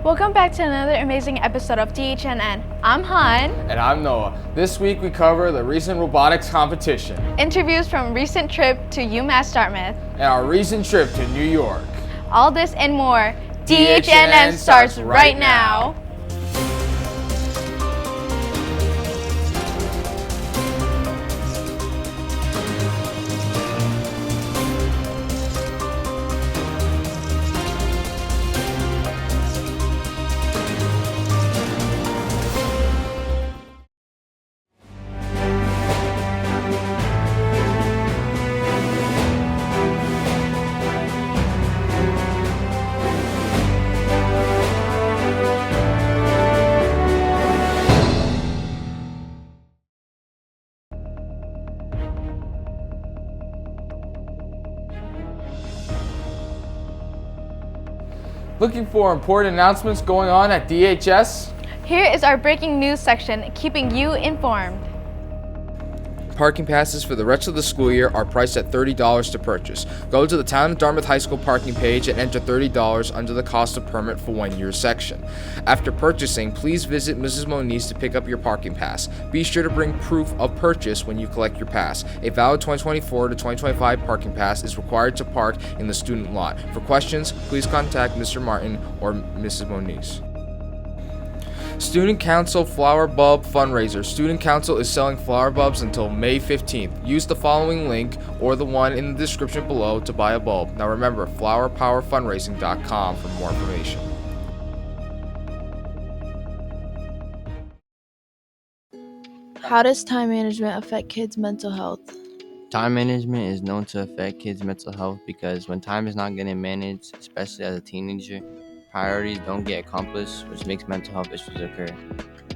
Welcome back to another amazing episode of DHNN. I'm Han. And I'm Noah. This week we cover the recent robotics competition, Interviews from recent trip to UMass Dartmouth, and our recent trip to New York. all this and more. DHNN starts right now. Looking for important announcements going on at DHS? Here is our breaking news section, keeping you informed. Parking passes for the rest of the school year are priced at $30 to purchase. Go to the Town of Dartmouth High School parking page and enter $30 under the cost of permit for 1 year section. After purchasing, please visit Mrs. Moniz to pick up your parking pass. Be sure to bring proof of purchase when you collect your pass. A valid 2024 to 2025 parking pass is required to park in the student lot. For questions, please contact Mr. Martin or Mrs. Moniz. Student Council Flower Bulb Fundraiser. Student Council is selling flower bulbs until May 15th. Use the following link or the one in the description below to buy a bulb. Now remember, flowerpowerfundraising.com for more information. How does time management affect kids' mental health? Time management is known to affect kids' mental health because when time is not getting managed, especially as a teenager, priorities don't get accomplished, which makes mental health issues occur.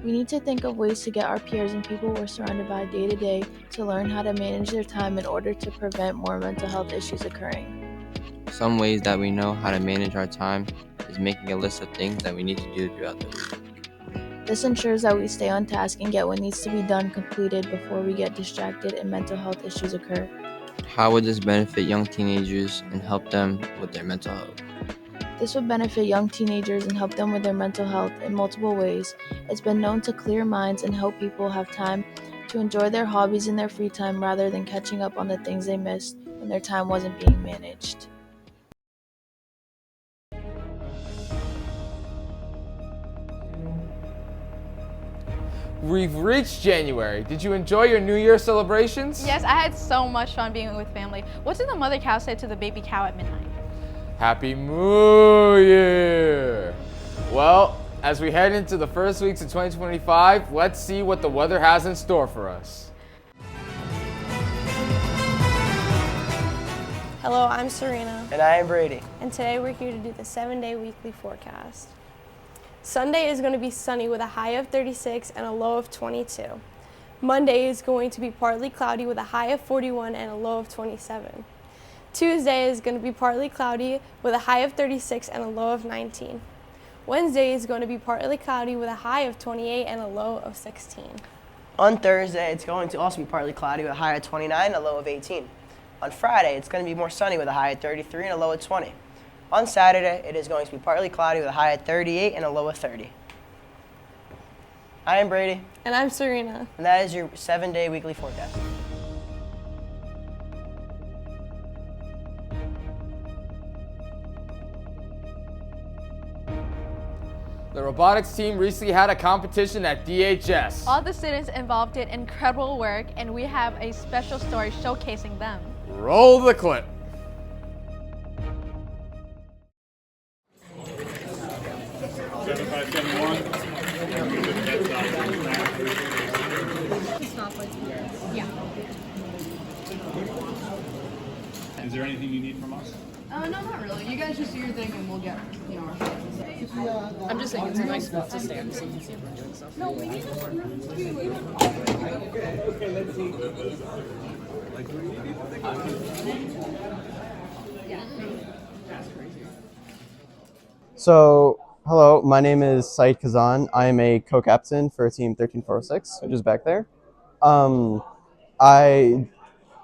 We need to think of ways to get our peers and people we're surrounded by day to day to learn how to manage their time in order to prevent more mental health issues occurring. Some ways that we know how to manage our time is making a list of things that we need to do throughout the week. This ensures that we stay on task and get what needs to be done completed before we get distracted and mental health issues occur. How would this benefit young teenagers and help them with their mental health? This would benefit young teenagers and help them with their mental health in multiple ways. It's been known to clear minds and help people have time to enjoy their hobbies in their free time rather than catching up on the things they missed when their time wasn't being managed. We've reached January. Did you enjoy your New Year celebrations? Yes, I had so much fun being with family. What did the mother cow say to the baby cow at midnight? Happy New Year! Well, as we head into the first weeks of 2025, let's see what the weather has in store for us. Hello, I'm Serena, And I am Brady. and today we're here to do the 7-day weekly forecast. Sunday is going to be sunny with a high of 36 and a low of 22. Monday is going to be partly cloudy with a high of 41 and a low of 27. Tuesday is going to be partly cloudy with a high of 36 and a low of 19. Wednesday is going to be partly cloudy with a high of 28 and a low of 16. On Thursday, it's going to also be partly cloudy with a high of 29 and a low of 18. On Friday, it's going to be more sunny with a high of 33 and a low of 20. On Saturday, it is going to be partly cloudy with a high of 38 and a low of 30. I am Brady, And I'm Serena. and that is your 7-day weekly forecast. The robotics team recently had a competition at DHS. All the students involved did incredible work, and we have a special story showcasing them. Roll the clip. Is there anything you need from us? No, not really. You guys just do your thing and we'll get, our shots and stuff. I'm just saying it's a nice spot to stand so you can see everyone doing stuff. No, we need to work. So, hello, my name is Saeed Kazan. I am a co-captain for Team 13406, which is back there. I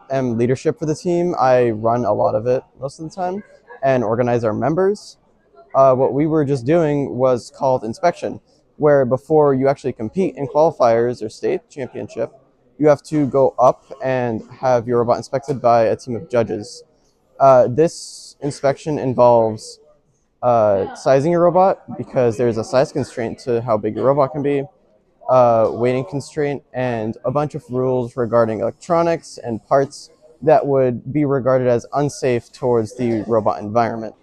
am leadership for the team. I run a lot of it most of the time and organize our members. what we were just doing was called inspection, where before you actually compete in qualifiers or state championship, you have to go up and have your robot inspected by a team of judges. This inspection involves sizing your robot because there's a size constraint to how big your robot can be, weighting constraint, and a bunch of rules regarding electronics and parts that would be regarded as unsafe towards the robot environment.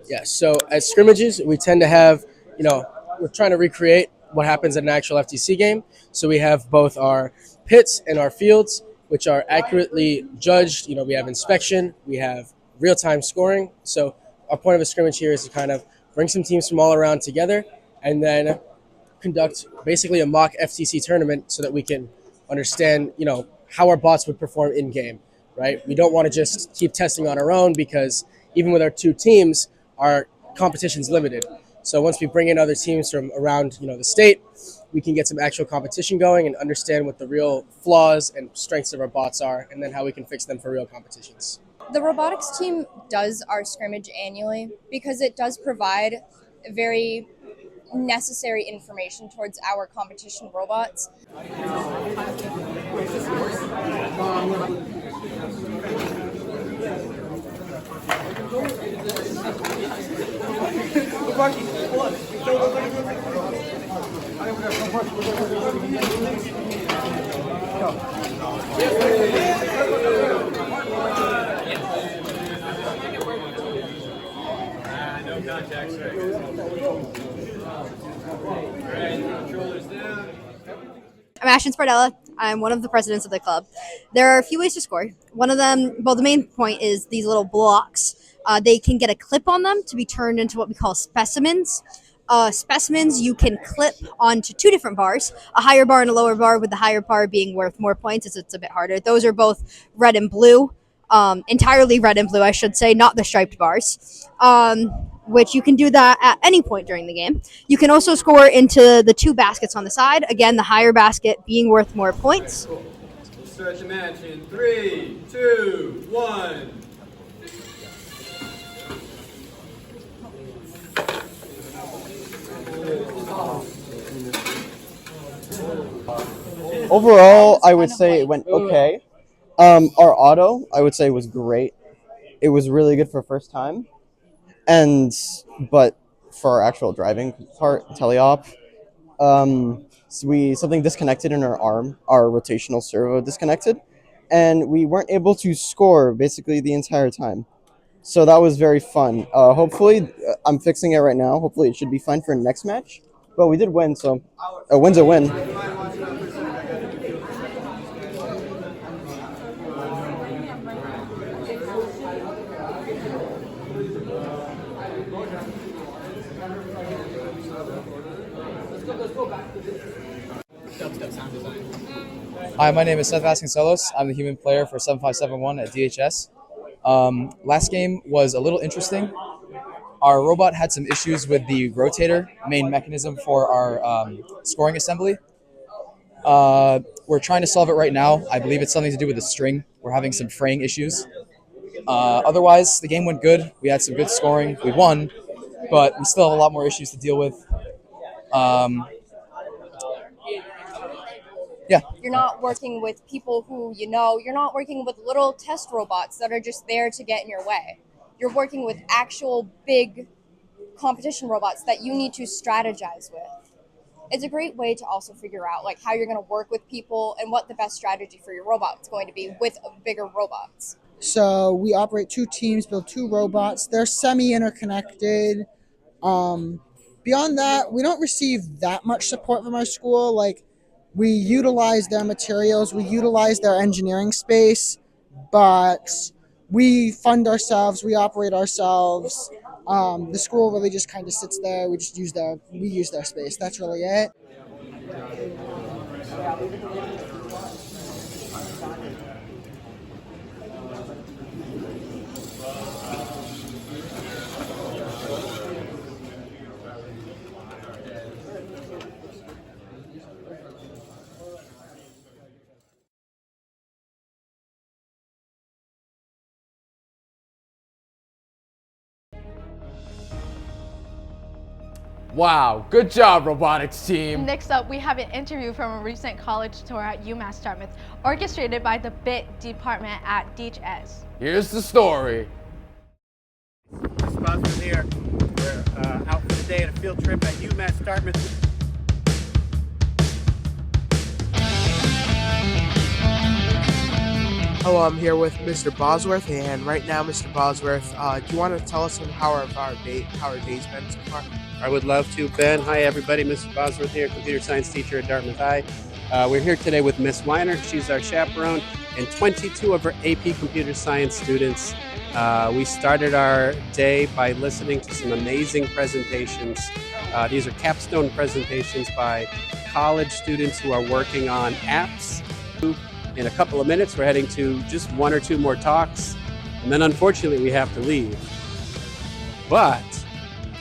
Yeah, so at scrimmages, we tend to have, we're trying to recreate what happens at an actual FTC game. So we have both our pits and our fields, which are accurately judged. We have inspection, we have real time scoring. So our point of a scrimmage here is to kind of bring some teams from all around together and then conduct basically a mock FTC tournament so that we can understand, how our bots would perform in game, right? We don't want to just keep testing on our own because even with our two teams, our competition's limited. So once we bring in other teams from around, the state, we can get some actual competition going and understand what the real flaws and strengths of our bots are, and then how we can fix them for real competitions. The robotics team does our scrimmage annually because it does provide very necessary information towards our competition robots. No contact, I'm Ashton Spardella. I'm one of the presidents of the club. There are a few ways to score. One of them, the main point is these little blocks. They can get a clip on them to be turned into what we call specimens. Specimens you can clip onto two different bars, a higher bar and a lower bar, with the higher bar being worth more points as it's a bit harder. Those are both red and blue, entirely red and blue, I should say, not the striped bars, which you can do that at any point during the game. You can also score into the two baskets on the side, again, the higher basket being worth more points. We'll start the match in 3, 2, 1. Overall, I would say it went okay. Our auto, I would say, was great. It was really good for first time. But for our actual driving part, teleop, something disconnected in our arm, our rotational servo disconnected, and we weren't able to score basically the entire time. So that was very fun. Hopefully, I'm fixing it right now. Hopefully, it should be fine for the next match. But we did win, so a win's a win. Hi, my name is Seth Vasconcelos. I'm the human player for 7571 at DHS. Last game was a little interesting. Our robot had some issues with the rotator, main mechanism for our scoring assembly. We're trying to solve it right now. I believe it's something to do with the string. We're having some fraying issues. Otherwise, the game went good. We had some good scoring. We won, but we still have a lot more issues to deal with. Yeah. You're not working with people who you're not working with little test robots that are just there to get in your way. You're working with actual big competition robots that you need to strategize with. It's a great way to also figure out how you're going to work with people and what the best strategy for your robot is going to be with bigger robots. So we operate two teams, build two robots. They're semi-interconnected. Beyond that, we don't receive that much support from our school. We utilize their materials, we utilize their engineering space, but we fund ourselves, we operate ourselves. The school really just kind of sits there. We use their space. That's really it. Wow, good job, robotics team. Next up, we have an interview from a recent college tour at UMass Dartmouth, orchestrated by the BIT department at DHS. Here's the story. Mr. Bosworth here. We're out for the day at a field trip at UMass Dartmouth. Hello, I'm here with Mr. Bosworth, and right now, Mr. Bosworth, do you want to tell us how our day's been so far? I would love to, Ben. Hi, everybody. Mr. Bosworth here, computer science teacher at Dartmouth High. We're here today with Miss Weiner. She's our chaperone, and 22 of her AP computer science students. We started our day by listening to some amazing presentations. These are capstone presentations by college students who are working on apps. In a couple of minutes, we're heading to just one or two more talks, and then unfortunately we have to leave. But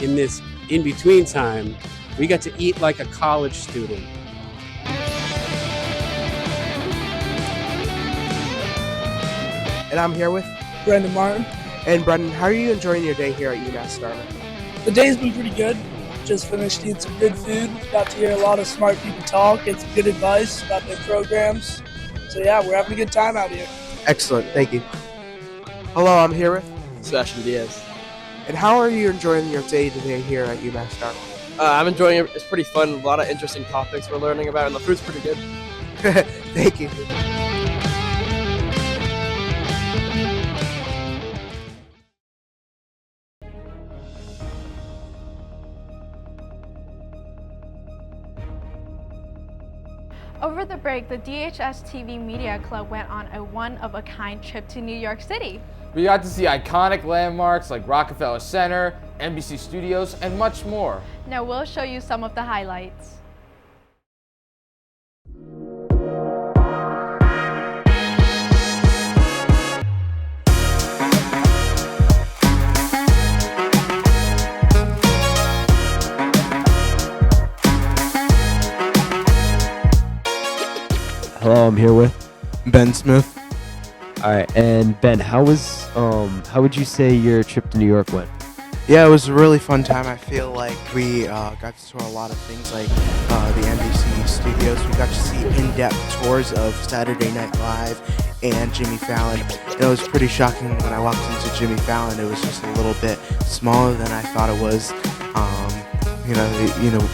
in this in-between time, we got to eat like a college student. And I'm here with Brendan Martin. And Brendan, how are you enjoying your day here at UMass Dartmouth? The day's been pretty good. Just finished eating some good food. Got to hear a lot of smart people talk, get some good advice about their programs. So yeah, we're having a good time out here. Excellent, thank you. Hello, I'm here with Sebastian Diaz. And how are you enjoying your day today here at UMass Dartmouth? I'm enjoying it. It's pretty fun. A lot of interesting topics we're learning about, and the food's pretty good. Thank you. Over the break, the DHS TV Media Club went on a one-of-a-kind trip to New York City. We got to see iconic landmarks like Rockefeller Center, NBC Studios, and much more. Now we'll show you some of the highlights. Hello, I'm here with Ben Smith. All right, and Ben, how would you say your trip to New York went? Yeah, it was a really fun time. I feel like we got to tour a lot of things like the NBC studios. We got to see in-depth tours of Saturday Night Live and Jimmy Fallon. And it was pretty shocking when I walked into Jimmy Fallon. It was just a little bit smaller than I thought it was.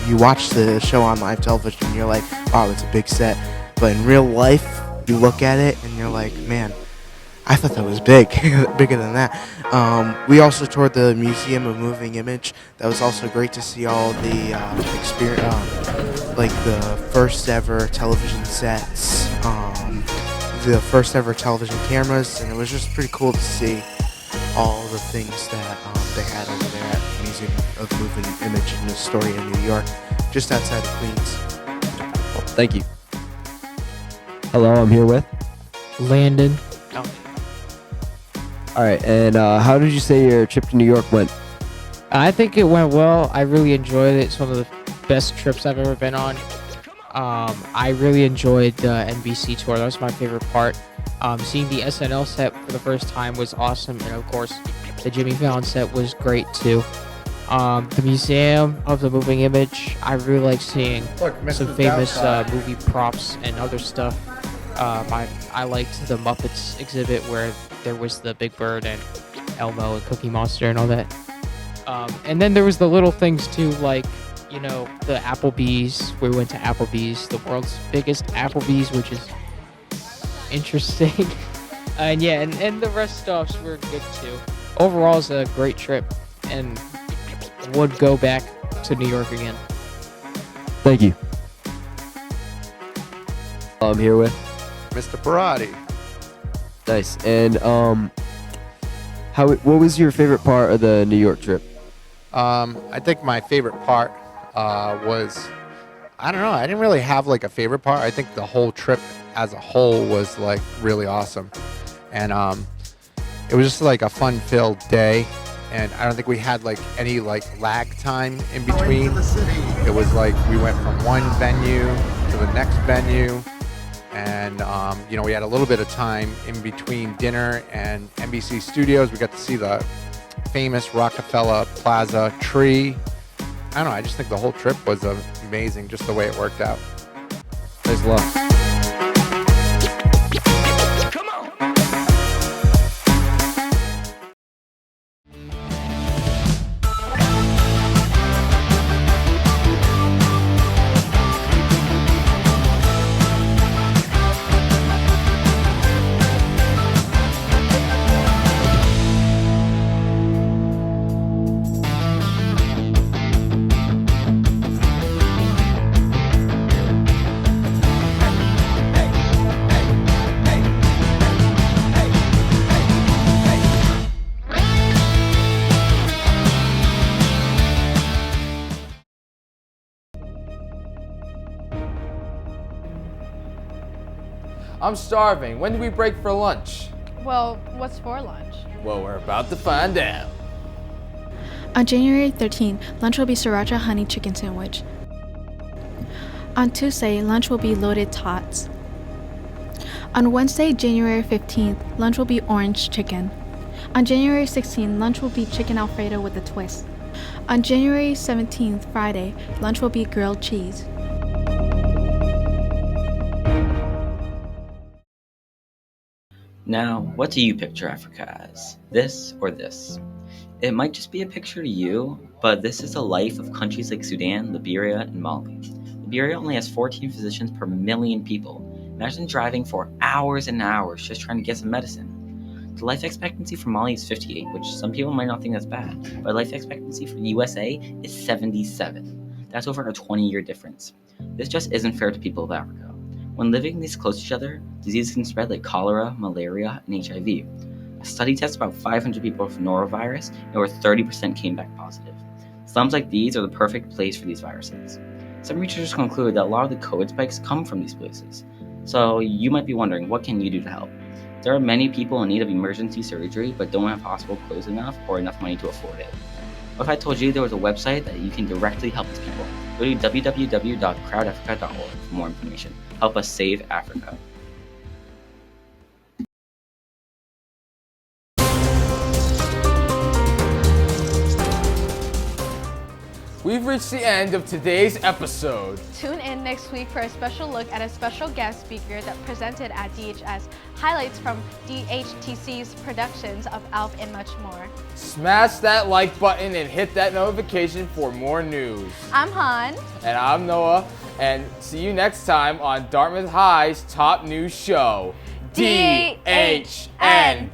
You watch the show on live television and you're like, wow, it's a big set. But in real life, you look at it and you're like, man, I thought that was big, bigger than that. We also toured the Museum of Moving Image. That was also great to see all the like the first ever television sets, the first ever television cameras, and it was just pretty cool to see all the things that they had over there at the Museum of Moving Image in Astoria, New York, just outside of Queens. Thank you. Hello, I'm here with Landon. All right, and how did you say your trip to New York went? I think it went well. I really enjoyed it. It's one of the best trips I've ever been on. I really enjoyed the NBC tour. That was my favorite part. Seeing the SNL set for the first time was awesome, and of course, the Jimmy Fallon set was great too. The Museum of the Moving Image, I really like seeing some famous movie props and other stuff. I liked the Muppets exhibit where there was the Big Bird and Elmo and Cookie Monster and all that. And then there was the little things too, like, the Applebee's. We went to Applebee's, the world's biggest Applebee's, which is interesting. And the rest stops were good too. Overall, it's a great trip and would go back to New York again. Thank you. I'm here with Mr. Parati. Nice. And what was your favorite part of the New York trip? I think my favorite part was, I don't know, I didn't really have like a favorite part. I think the whole trip as a whole was like really awesome. And it was just like a fun-filled day. And I don't think we had like any like lag time in between. It was like we went from one venue to the next venue. And, we had a little bit of time in between dinner and NBC Studios. We got to see the famous Rockefeller Plaza tree. I don't know, I just think the whole trip was amazing, just the way it worked out. Praise the Lord. I'm starving. When do we break for lunch? Well, what's for lunch? Well, we're about to find out. On January 13th, lunch will be sriracha honey chicken sandwich. On Tuesday, lunch will be loaded tots. On Wednesday, January 15th, lunch will be orange chicken. On January 16th, lunch will be chicken Alfredo with a twist. On January 17th, Friday, lunch will be grilled cheese. Now, what do you picture Africa as? This or this? It might just be a picture to you, but this is the life of countries like Sudan, Liberia, and Mali. Liberia only has 14 physicians per million people. Imagine driving for hours and hours just trying to get some medicine. The life expectancy for Mali is 58, which some people might not think that's bad, but life expectancy for the USA is 77. That's over a 20-year difference. This just isn't fair to people of Africa. When living this close to each other, diseases can spread like cholera, malaria, and HIV. A study tested about 500 people with norovirus, and over 30% came back positive. Slums like these are the perfect place for these viruses. Some researchers conclude that a lot of the COVID spikes come from these places. So you might be wondering, what can you do to help? There are many people in need of emergency surgery but don't have hospital clothes enough or enough money to afford it. What if I told you there was a website that you can directly help these people? Go to www.crowdafrica.org for more information. Help us save Africa. We've reached the end of today's episode. Tune in next week for a special look at a special guest speaker that presented at DHS, highlights from DHTC's productions of ALF and much more. Smash that like button and hit that notification for more news. I'm Han. And I'm Noah. And see you next time on Dartmouth High's top news show, DHNN.